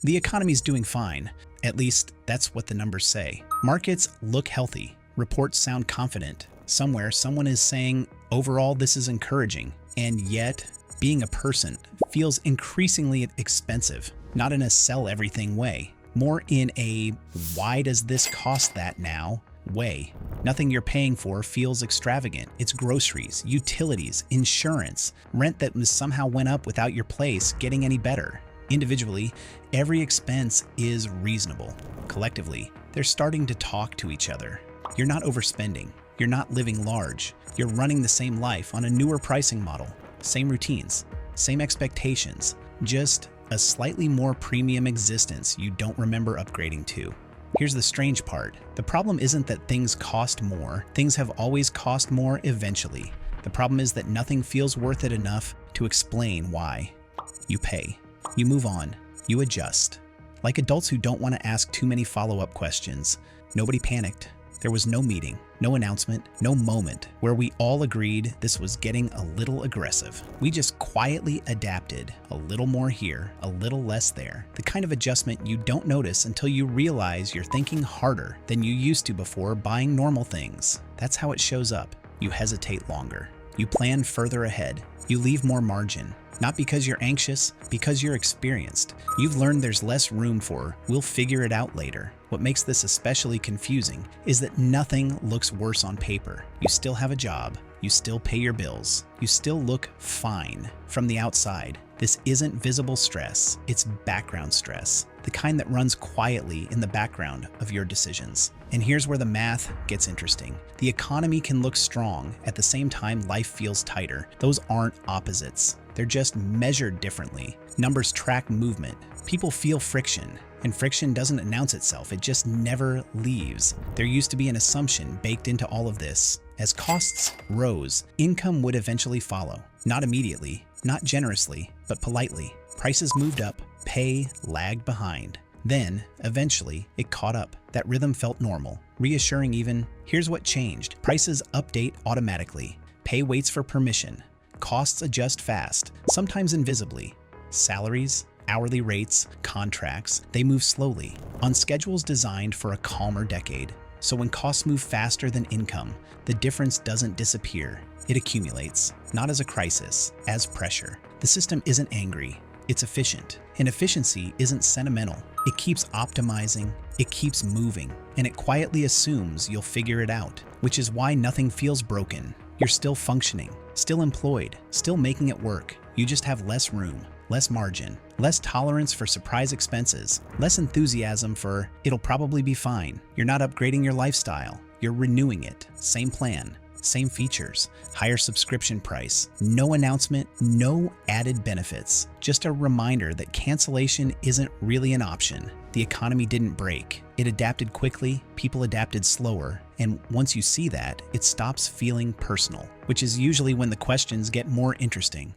The economy's doing fine. At least, that's what the numbers say. Markets look healthy. Reports sound confident. Somewhere, someone is saying, overall, this is encouraging. And yet, being a person feels increasingly expensive. Not in a sell everything way. More in a why does this cost that now way. Nothing you're paying for feels extravagant. It's groceries, utilities, insurance, rent that somehow went up without your place getting any better. Individually, every expense is reasonable. Collectively, they're starting to talk to each other. You're not overspending. You're not living large. You're running the same life on a newer pricing model. Same routines, same expectations, just a slightly more premium existence you don't remember upgrading to. Here's the strange part. The problem isn't that things cost more. Things have always cost more eventually. The problem is that nothing feels worth it enough to explain why. You pay. You move on. You adjust. Like adults who don't want to ask too many follow-up questions. Nobody panicked. There was no meeting, no announcement, no moment where we all agreed this was getting a little aggressive. We just quietly adapted, a little more here, a little less there. The kind of adjustment you don't notice until you realize you're thinking harder than you used to before buying normal things. That's how it shows up. You hesitate longer. You plan further ahead. You leave more margin. Not because you're anxious, because you're experienced. You've learned there's less room for, we'll figure it out later. What makes this especially confusing is that nothing looks worse on paper. You still have a job. You still pay your bills. You still look fine from the outside. This isn't visible stress, it's background stress, the kind that runs quietly in the background of your decisions. And here's where the math gets interesting. The economy can look strong, at the same time life feels tighter. Those aren't opposites. They're just measured differently. Numbers track movement. People feel friction, and friction doesn't announce itself, it just never leaves. There used to be an assumption baked into all of this. As costs rose, income would eventually follow. Not immediately, not generously, but politely. Prices moved up, pay lagged behind. Then, eventually, it caught up. That rhythm felt normal, reassuring even. Here's what changed. Prices update automatically. Pay waits for permission. Costs adjust fast, sometimes invisibly. Salaries, hourly rates, contracts, they move slowly, on schedules designed for a calmer decade. So when costs move faster than income, the difference doesn't disappear. It accumulates, not as a crisis, as pressure. The system isn't angry, it's efficient. And efficiency isn't sentimental. It keeps optimizing, it keeps moving, and it quietly assumes you'll figure it out, which is why nothing feels broken. You're still functioning, still employed, still making it work. You just have less room, less margin, less tolerance for surprise expenses, less enthusiasm for it'll probably be fine. You're not upgrading your lifestyle, you're renewing it. Same plan, same features, higher subscription price, no announcement, no added benefits. Just a reminder that cancellation isn't really an option. The economy didn't break. It adapted quickly, people adapted slower, and once you see that, it stops feeling personal, which is usually when the questions get more interesting.